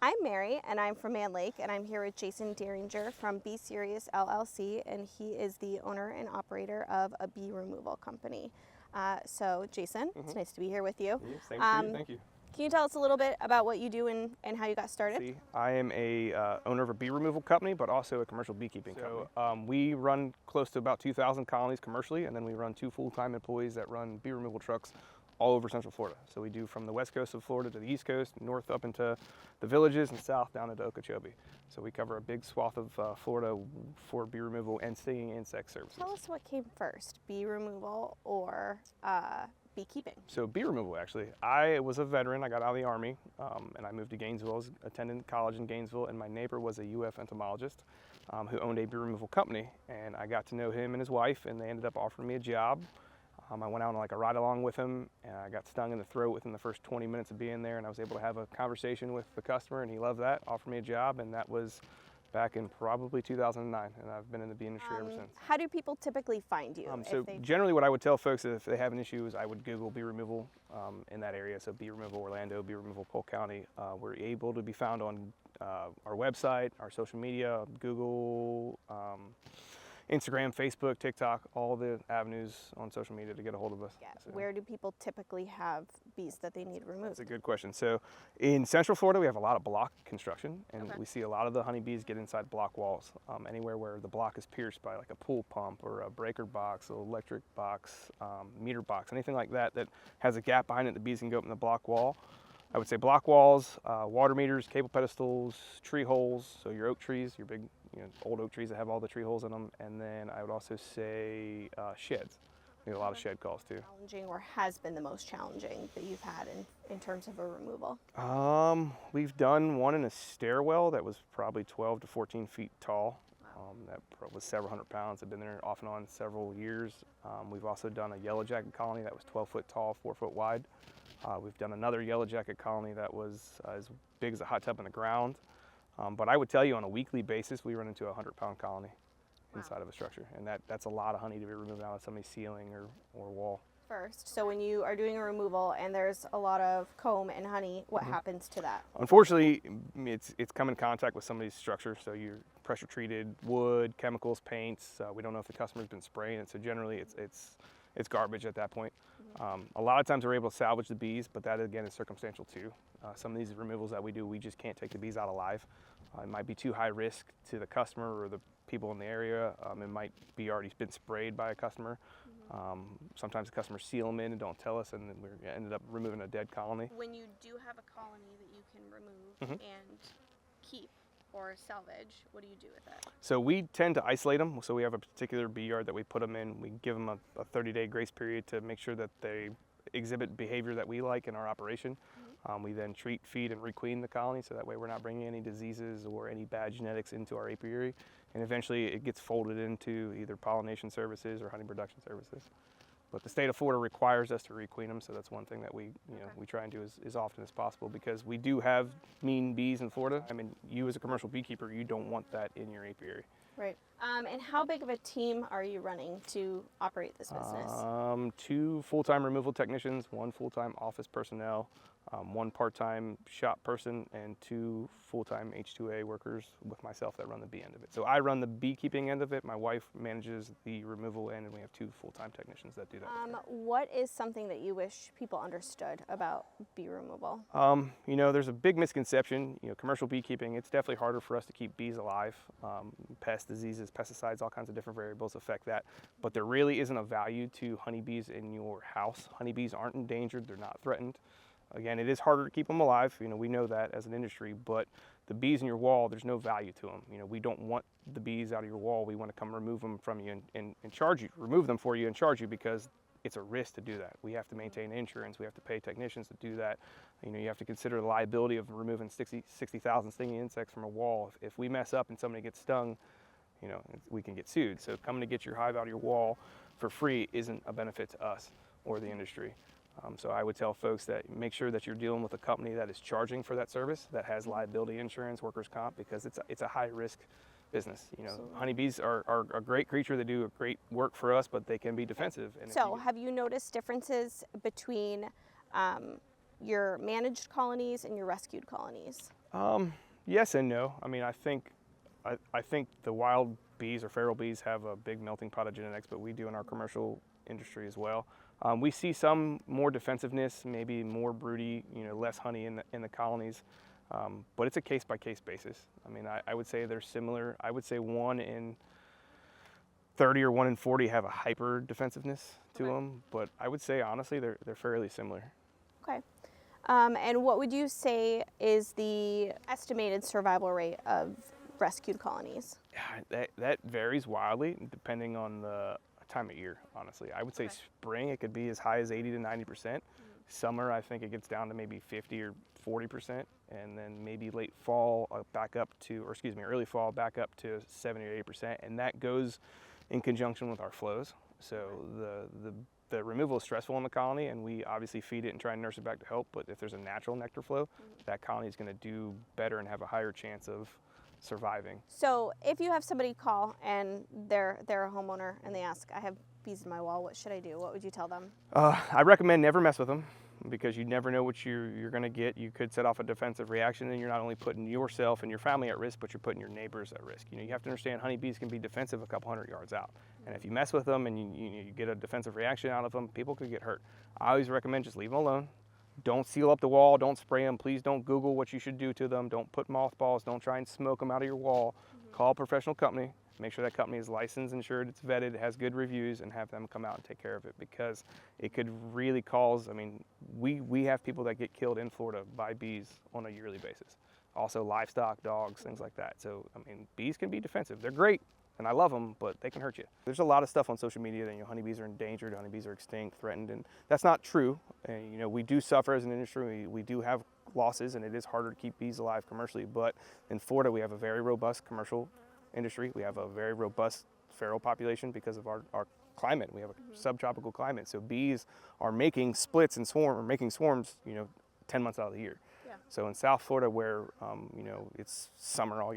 I'm Mary, and I'm from Mann Lake, and I'm here with Jason Derringer from Serious LLC, and he is the owner and operator of a bee removal company. So, Jason, it's nice to be here with you. Same to you, thank you. Can you tell us a little bit about what you do and how you got started? I am a owner of a bee removal company, but also a commercial beekeeping company. We run close to about 2,000 colonies commercially, and then we run 2 full-time employees that run bee removal trucks all over Central Florida. So we do from the west coast of Florida to the east coast, north up into the villages, and south down into Okeechobee. So we cover a big swath of Florida for bee removal and stinging insect services. Tell us what came first, bee removal or beekeeping? So bee removal, actually. I was a veteran. I got out of the Army, and I moved to Gainesville. I was attending college in Gainesville, and my neighbor was a UF entomologist who owned a bee removal company. And I got to know him and his wife, and they ended up offering me a job. I went out on like a ride along with him, and I got stung in the throat within the first 20 minutes of being there, and I was able to have a conversation with the customer, and he loved that, offered me a job, and that was back in probably 2009, and I've been in the bee industry ever since. How do people typically find you? Generally what I would tell folks is if they have an issue is I would Google bee removal in that area, so bee removal Orlando, bee removal Polk County. We're able to be found on our website, our social media, Google, Instagram, Facebook, TikTok, all the avenues on social media to get a hold of us. Yeah. So where do people typically have bees that they need removed? That's a good question. So in Central Florida, we have a lot of block construction, and we see a lot of the honeybees get inside block walls. Anywhere where the block is pierced by like a pool pump or a breaker box, an electric box, meter box, anything like that that has a gap behind it, the bees can go up in the block wall. I would say block walls, water meters, cable pedestals, tree holes, so your oak trees, your big old oak trees that have all the tree holes in them, and then I would also say sheds. We have a lot of shed calls too. Challenging, or has been the most challenging that you've had in terms of a removal? We've done one in a stairwell that was probably 12 to 14 feet tall. That was several hundred pounds. I've been there off and on several years. We've also done a yellow jacket colony that was 12 foot tall, 4 foot wide. We've done another yellow jacket colony that was as big as a hot tub in the ground. But I would tell you on a weekly basis, we run into a 100-pound colony inside of a structure. And that's a lot of honey to be removed out of somebody's ceiling or wall. First, so when you are doing a removal and there's a lot of comb and honey, what happens to that? Unfortunately, it's come in contact with somebody's structure. So you're pressure treated wood, chemicals, paints. We don't know if the customer's been spraying it. So generally it's garbage at that point. A lot of times we're able to salvage the bees, but that again is circumstantial too. Some of these removals that we do, we just can't take the bees out alive. It might be too high risk to the customer or the people in the area. It might be already been sprayed by a customer. Sometimes the customers seal them in and don't tell us, and then we ended up removing a dead colony. When you do have a colony that you can remove and keep or salvage, what do you do with it? So we tend to isolate them. So we have a particular bee yard that we put them in. We give them a 30-day grace period to make sure that they exhibit behavior that we like in our operation. We then treat, feed, and requeen the colony, so that way we're not bringing any diseases or any bad genetics into our apiary. And eventually it gets folded into either pollination services or honey production services. But the state of Florida requires us to requeen them, so that's one thing that we try and do as often as possible, because we do have mean bees in Florida. I mean, you as a commercial beekeeper, you don't want that in your apiary. Right. And how big of a team are you running to operate this business? 2 full-time removal technicians, 1 full-time office personnel, 1 part-time shop person, and 2 full-time H2A workers with myself that run the bee end of it. So I run the beekeeping end of it. My wife manages the removal end, and we have 2 full-time technicians that do that. What is something that you wish people understood about bee removal? There's a big misconception. Commercial beekeeping, it's definitely harder for us to keep bees alive. Pests, diseases, pesticides, all kinds of different variables affect that. But there really isn't a value to honeybees in your house. Honeybees aren't endangered. They're not threatened. Again, it is harder to keep them alive. We know that as an industry, but the bees in your wall, there's no value to them. We don't want the bees out of your wall. We want to come remove them from you and charge you, remove them for you and charge you, because it's a risk to do that. We have to maintain insurance. We have to pay technicians to do that. You have to consider the liability of removing 60,000 stinging insects from a wall. If we mess up and somebody gets stung, we can get sued. So coming to get your hive out of your wall for free isn't a benefit to us or the industry. So I would tell folks that make sure that you're dealing with a company that is charging for that service, that has liability insurance, workers' comp, because it's a high risk business. Honeybees are a great creature. They do great work for us, but they can be defensive. And so have you noticed differences between your managed colonies and your rescued colonies? Yes and no. I mean, I think the wild bees or feral bees have a big melting pot of genetics, but we do in our commercial industry as well. We see some more defensiveness, maybe more broody, less honey in the colonies, but it's a case by case basis. I mean, I would say they're similar. I would say 1 in 30 or 1 in 40 have a hyper defensiveness to them, but I would say honestly they're fairly similar. Okay. And what would you say is the estimated survival rate of rescued colonies? Yeah, that varies wildly depending on the time of year, honestly. I would say spring it could be as high as 80 to 90%. Summer I think it gets down to maybe 50 or 40%, and then maybe late fall back up to, or excuse me, early fall back up to 70 or 80%, and that goes in conjunction with our flows. So the removal is stressful in the colony, and we obviously feed it and try and nurse it back to health, but if there's a natural nectar flow, that colony is going to do better and have a higher chance of surviving. So if you have somebody call and they're a homeowner and they ask, I have bees in my wall, what should I do? What would you tell them? I recommend never mess with them, because you never know what you're going to get. You could set off a defensive reaction, and you're not only putting yourself and your family at risk, but you're putting your neighbors at risk. You have to understand honeybees can be defensive a couple hundred yards out, and if you mess with them and you get a defensive reaction out of them, people could get hurt. I always recommend just leave them alone. Don't seal up the wall, don't spray them. Please don't Google what you should do to them. Don't put mothballs, don't try and smoke them out of your wall. Call a professional company, make sure that company is licensed, insured, it's vetted, it has good reviews, and have them come out and take care of it, because it could really cause, I mean, we have people that get killed in Florida by bees on a yearly basis. Also livestock, dogs, things like that. So, I mean, bees can be defensive. They're great, and I love them, but they can hurt you. There's a lot of stuff on social media that honeybees are endangered, honeybees are extinct, threatened, and that's not true. And we do suffer as an industry. We do have losses, and it is harder to keep bees alive commercially. But in Florida, we have a very robust commercial industry. We have a very robust feral population because of our climate. We have a subtropical climate, so bees are making splits and making swarms, 10 months out of the year. So in South Florida, where it's summer all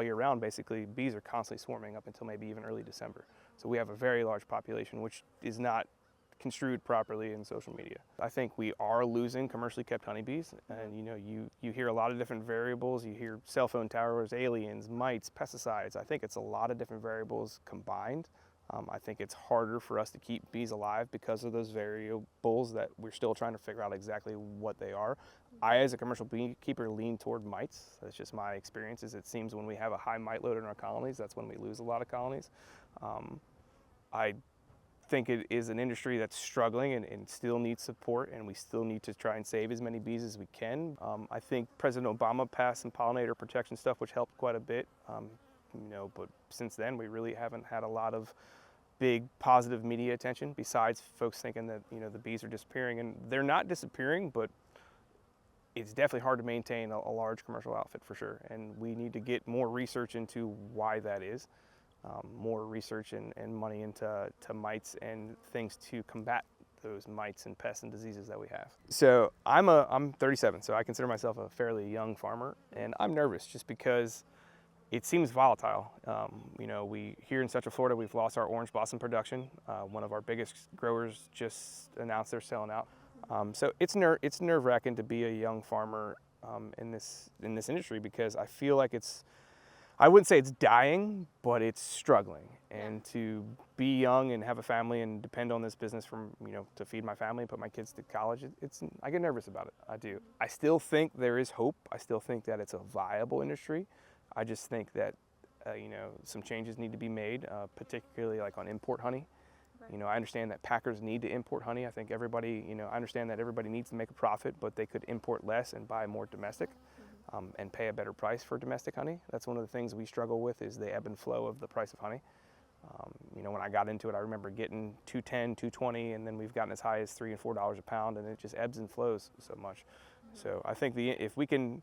year round, basically bees are constantly swarming up until maybe even early December. So we have a very large population, which is not construed properly in social media. I think we are losing commercially kept honeybees, and you hear a lot of different variables. You hear cell phone towers, aliens, mites, pesticides. I think it's a lot of different variables combined. I think it's harder for us to keep bees alive because of those variables that we're still trying to figure out exactly what they are. I, as a commercial beekeeper, lean toward mites. That's just my experience. It seems when we have a high mite load in our colonies, that's when we lose a lot of colonies. I think it is an industry that's struggling and still needs support, and we still need to try and save as many bees as we can. I think President Obama passed some pollinator protection stuff, which helped quite a bit. But since then, we really haven't had a lot of big positive media attention, besides folks thinking that the bees are disappearing, and they're not disappearing, but it's definitely hard to maintain a large commercial outfit for sure, and we need to get more research into why that is, more research and money into mites and things to combat those mites and pests and diseases that we have. So I'm 37, so I consider myself a fairly young farmer, and I'm nervous just because it seems volatile. We here in Central Florida, we've lost our orange blossom production. One of our biggest growers just announced they're selling out. So it's nerve-wracking to be a young farmer in this industry, because I feel like I wouldn't say it's dying, but it's struggling. And to be young and have a family and depend on this business to feed my family and put my kids to college, I get nervous about it. I do. I still think there is hope. I still think that it's a viable industry. I just think that some changes need to be made, particularly like on import honey. Right. I understand that packers need to import honey. I think everybody, I understand that everybody needs to make a profit, but they could import less and buy more domestic, and pay a better price for domestic honey. That's one of the things we struggle with, is the ebb and flow of the price of honey. When I got into it, I remember getting $2.10, $2.20, and then we've gotten as high as $3 and $4 a pound, and it just ebbs and flows so much. So I think if we can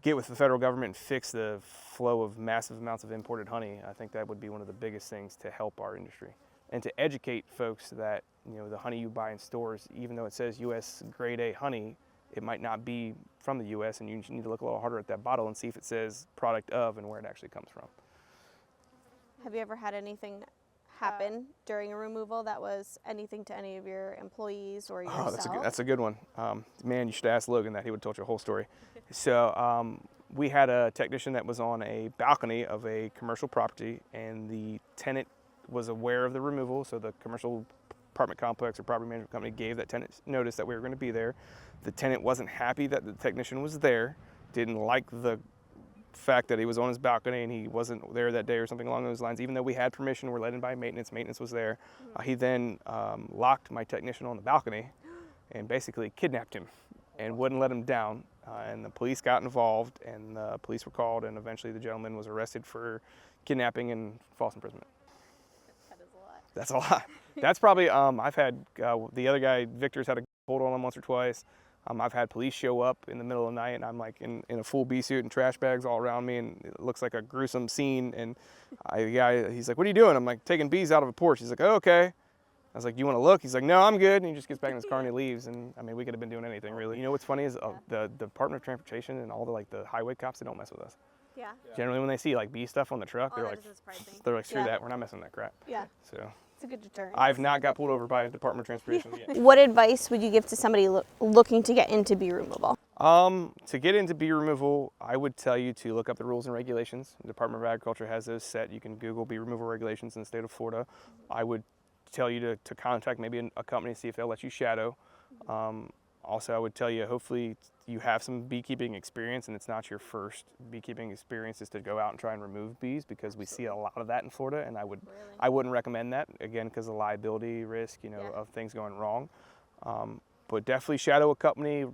get with the federal government and fix the flow of massive amounts of imported honey, I think that would be one of the biggest things to help our industry. And to educate folks that, the honey you buy in stores, even though it says U.S. grade A honey, it might not be from the U.S., and you need to look a little harder at that bottle and see if it says product of and where it actually comes from. Have you ever had anything happen during a removal that was anything to any of your employees or yourself? Oh, that's a good one. Man, you should ask Logan that. He would have told you a whole story. So we had a technician that was on a balcony of a commercial property, and the tenant was aware of the removal. So the commercial apartment complex or property management company gave that tenant notice that we were going to be there. The tenant wasn't happy that the technician was there, didn't like the fact that he was on his balcony and he wasn't there that day or something along those lines. Even though we had permission, we're let in by maintenance was there. He then locked my technician on the balcony and basically kidnapped him and wouldn't let him down. And the police got involved, and the police were called, and eventually the gentleman was arrested for kidnapping and false imprisonment. That is a lot. That's a lot. That's probably, I've had, the other guy, Victor's had a hold on him once or twice. I've had police show up in the middle of the night, and I'm like in a full bee suit and trash bags all around me, and it looks like a gruesome scene. And the guy, he's like, "What are you doing?" I'm like, "Taking bees out of a porch." He's like, "Oh, okay." I was like, "Do you want to look?" He's like, "No, I'm good." And he just gets back in his car and he leaves. And I mean, we could have been doing anything really. You know what's funny is the Department of Transportation and all the highway cops, they don't mess with us. Yeah. Generally, when they see like bee stuff on the truck, they're like, "Screw that, we're not messing with that crap." Yeah. So. It's a good deterrent. I've not got pulled over by the Department of Transportation yet. What advice would you give to somebody looking to get into bee removal? To get into bee removal, I would tell you to look up the rules and regulations. The Department of Agriculture has those set. You can Google bee removal regulations in the state of Florida. I would tell you to contact maybe a company, see if they'll let you shadow. Also, I would tell you, hopefully you have some beekeeping experience and it's not your first beekeeping experience is to go out and try and remove bees, because we see a lot of that in Florida, and I wouldn't recommend that, again, because of liability risk, of things going wrong. But definitely shadow a company,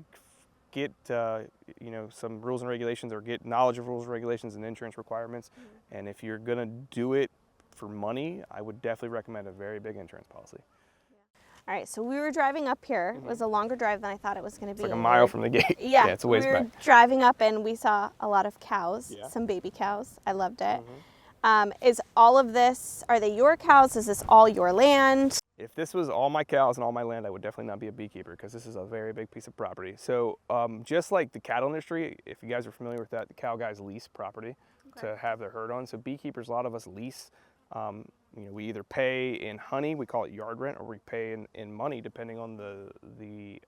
get some rules and regulations, or get knowledge of rules and regulations and insurance requirements. And if you're gonna do it for money, I would definitely recommend a very big insurance policy. All right, so we were driving up here. It was a longer drive than I thought it was going to be. It's like a mile from the gate. Yeah, It's a ways we were back. driving up and we saw a lot of cows, some baby cows. I loved it. Is all of this, are they your cows? Is this all your land? If this was all my cows and all my land, I would definitely not be a beekeeper, because this is a very big piece of property. So just like the cattle industry, if you guys are familiar with that, the cow guys lease property to have their herd on. So beekeepers, a lot of us lease. We either pay in honey, we call it yard rent, or we pay in money depending on the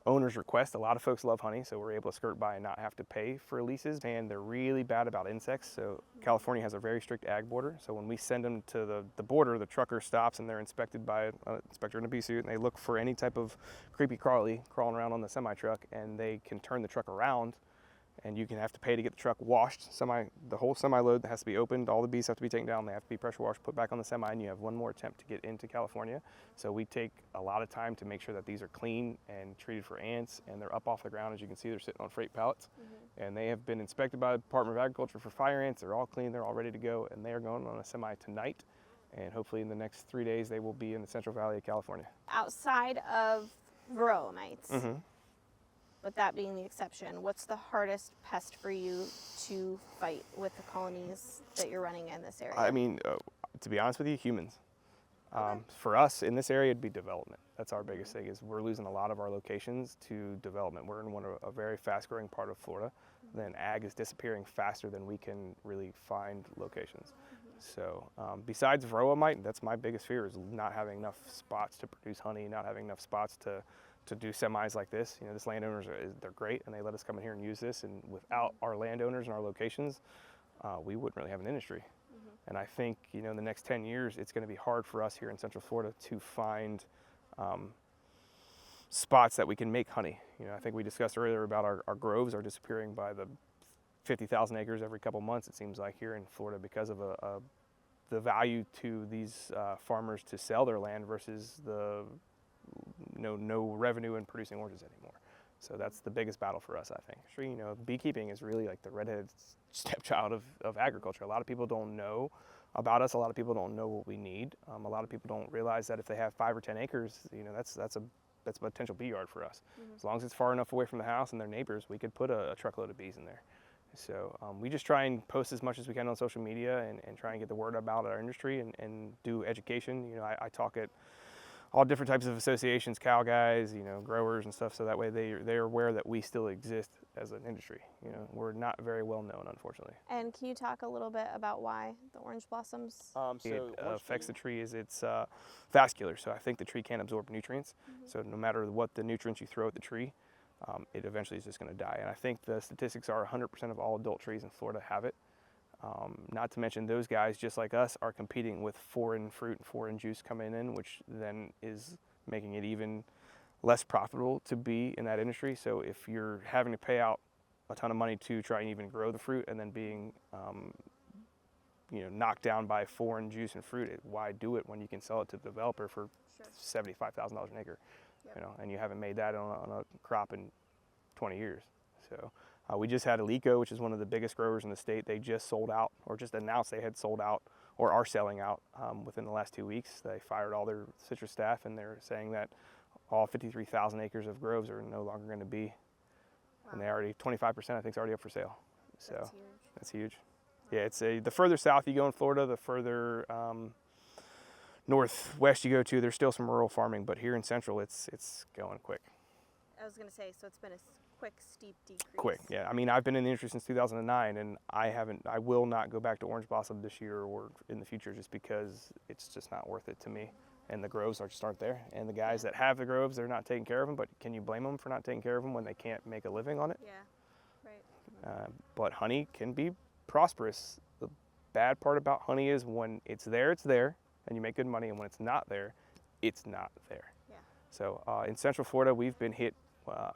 owner's request. A lot of folks love honey, so we're able to skirt by and not have to pay for leases. And they're really bad about insects. So California has a very strict ag border. So when we send them to the border, the trucker stops and they're inspected by an inspector in a bee suit, and they look for any type of creepy crawly crawling around on the semi-truck, and they can turn the truck around. And you can have to pay to get the truck washed. The whole semi-load has to be opened. All the bees have to be taken down. They have to be pressure washed, put back on the semi, and you have one more attempt to get into California. So we take a lot of time to make sure that these are clean and treated for ants, and they're up off the ground. As you can see, they're sitting on freight pallets. And they have been inspected by the Department of Agriculture for fire ants. They're all clean. They're all ready to go. And they are going on a semi tonight. And hopefully in the next 3 days, they will be in the Central Valley of California. Outside of varroa mites, with that being the exception, what's the hardest pest for you to fight with the colonies that you're running in this area? I mean, to be honest with you, humans. For us in this area, it'd be development. That's our biggest thing, is we're losing a lot of our locations to development. We're in a very fast-growing part of Florida. Then ag is disappearing faster than we can really find locations. So besides varroa mite, that's my biggest fear, is not having enough spots to produce honey, not having enough spots to do semis like this. This landowners, they're great, and they let us come in here and use this. And without our landowners and our locations, we wouldn't really have an industry. And I think, in the next 10 years, it's going to be hard for us here in Central Florida to find spots that we can make honey. I think we discussed earlier about our groves are disappearing by the 50,000 acres every couple months, it seems like, here in Florida, because of the value to these farmers to sell their land versus the no revenue in producing oranges anymore. So that's the biggest battle for us, I think. Sure, beekeeping is really like the redheaded stepchild of agriculture. A lot of people don't know about us. A lot of people don't know what we need. A lot of people don't realize that if they have 5 or 10 acres, that's a potential bee yard for us. As long as it's far enough away from the house and their neighbors, we could put a truckload of bees in there. So we just try and post as much as we can on social media and try and get the word about our industry and do education. I talk at all different types of associations, cow guys, growers and stuff, so that way they're aware that we still exist as an industry. You know, we're not very well known, unfortunately. And can you talk a little bit about why the orange blossoms? It affects the tree is it's vascular, so I think the tree can't absorb nutrients. So no matter what the nutrients you throw at the tree, it eventually is just going to die. And I think the statistics are 100% of all adult trees in Florida have it. Not to mention those guys, just like us, are competing with foreign fruit and foreign juice coming in, which then is making it even less profitable to be in that industry. So if you're having to pay out a ton of money to try and even grow the fruit and then being knocked down by foreign juice and fruit, why do it when you can sell it to the developer for $75,000 an acre? Yep. You know, and you haven't made that on a crop in 20 years. So we just had Alico, which is one of the biggest growers in the state. They just sold out, or just announced they had sold out, or are selling out within the last 2 weeks. They fired all their citrus staff, and they're saying that all 53,000 acres of groves are no longer going to be, and they already 25% I think is already up for sale. So that's huge. Yeah, it's the further south you go in Florida, the further northwest you go to, there's still some rural farming, but here in Central, it's going quick. I was going to say, so it's been a quick, steep decrease. Quick, yeah. I mean, I've been in the industry since 2009, and I will not go back to orange blossom this year or in the future just because it's just not worth it to me. And the groves just aren't there. And the guys that have the groves, they're not taking care of them, but can you blame them for not taking care of them when they can't make a living on it? Yeah, right. But honey can be prosperous. The bad part about honey is when it's there, and you make good money, and when it's not there, it's not there. Yeah. So in Central Florida, we've been hit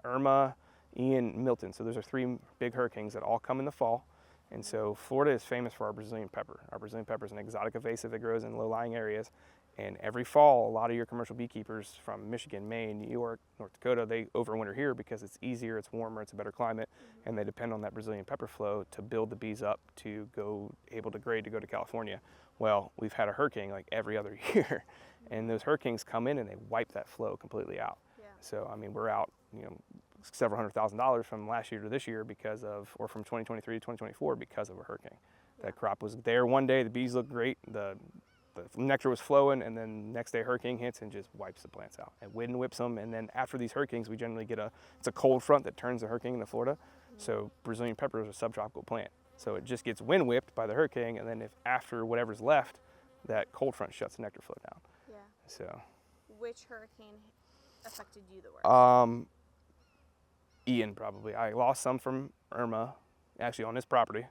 Irma, Ian, Milton. So those are 3 big hurricanes that all come in the fall. And so Florida is famous for our Brazilian pepper. Our Brazilian pepper is an exotic invasive that grows in low-lying areas. And every fall, a lot of your commercial beekeepers from Michigan, Maine, New York, North Dakota, they overwinter here because it's easier, it's warmer, it's a better climate, and they depend on that Brazilian pepper flow to build the bees up to go to California. Well, we've had a hurricane like every other year, and those hurricanes come in and they wipe that flow completely out. Yeah. So I mean, we're out, several $100,000 from last year to this year or from 2023 to 2024 because of a hurricane. Yeah. That crop was there one day, the bees looked great, the nectar was flowing, and then next day hurricane hits and just wipes the plants out. And wind whips them, and then after these hurricanes, we generally get it's a cold front that turns the hurricane into Florida. So Brazilian pepper is a subtropical plant. So it just gets wind whipped by the hurricane, and then if after whatever's left, that cold front shuts the nectar flow down. Yeah. So. Which hurricane affected you the worst? Ian, probably. I lost some from Irma, actually on this property,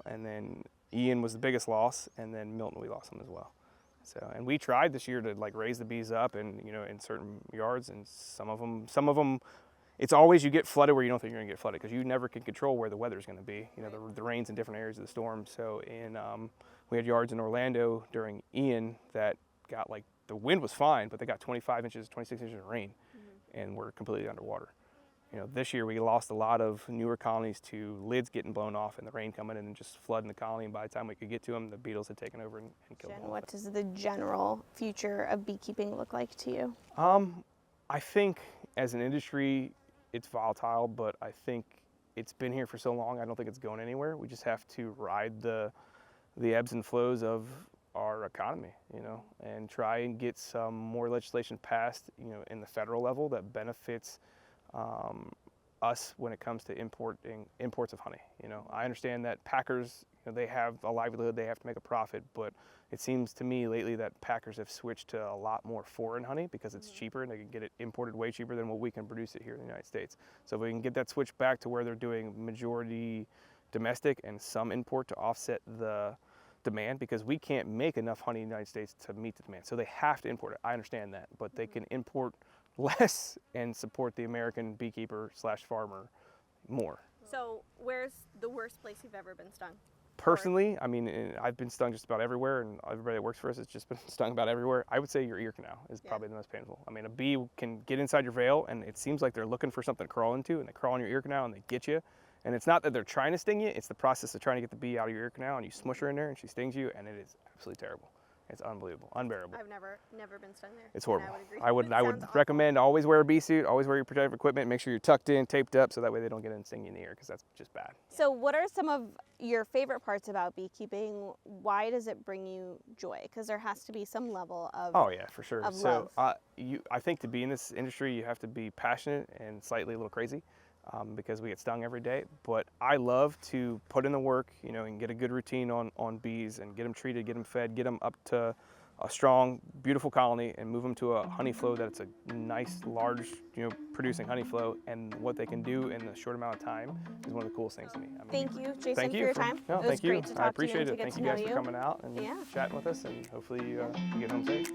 and then Ian was the biggest loss, and then Milton we lost some as well. So, and we tried this year to raise the bees up, and in certain yards, and some of them, it's always you get flooded where you don't think you're gonna get flooded because you never can control where the weather's gonna be. The rain's in different areas of the storm. So we had yards in Orlando during Ian that got the wind was fine, but they got 25 inches, 26 inches of rain, and we're completely underwater. This year we lost a lot of newer colonies to lids getting blown off and the rain coming in and just flooding the colony. And by the time we could get to them, the beetles had taken over and killed them. What does the general future of beekeeping look like to you? I think as an industry, it's volatile, but I think it's been here for so long, I don't think it's going anywhere. We just have to ride the ebbs and flows of our economy, and try and get some more legislation passed, in the federal level that benefits us when it comes to imports of honey. I understand that packers, they have a livelihood, they have to make a profit, but it seems to me lately that packers have switched to a lot more foreign honey because it's cheaper and they can get it imported way cheaper than what we can produce it here in the United States. So if we can get that switch back to where they're doing majority domestic and some import to offset the demand, because we can't make enough honey in the United States to meet the demand. So they have to import it. I understand that, but they can import less and support the American beekeeper / farmer more. So where's the worst place you've ever been stung? Personally, I mean, I've been stung just about everywhere, and everybody that works for us has just been stung about everywhere. I would say your ear canal is probably the most painful. I mean, a bee can get inside your veil, and it seems like they're looking for something to crawl into, and they crawl in your ear canal, and they get you. And it's not that they're trying to sting you, it's the process of trying to get the bee out of your ear canal, and you smush her in there, and she stings you, and it is absolutely terrible. It's unbelievable, unbearable. I've never been stung there. It's horrible. I would recommend always wear a bee suit, always wear your protective equipment, make sure you're tucked in, taped up, so that way they don't get in and sting you in the ear, because that's just bad. So what are some of your favorite parts about beekeeping? Why does it bring you joy? Because there has to be some level of Oh yeah, for sure. Of so love. I think to be in this industry, you have to be passionate and slightly a little crazy. because we get stung every day. But I love to put in the work, you know, and get a good routine on bees and get them treated, get them fed, get them up to a strong, beautiful colony and move them to a honey flow that's a nice, large, you know, producing honey flow. And what they can do in a short amount of time is one of the coolest things to me. I mean, Thank you, Jason, thank for you your time. No, It was thank you. great to talk I appreciate to you and it. to get Thank to you know guys you. for coming out and Yeah. chatting with us, and hopefully you get home safe.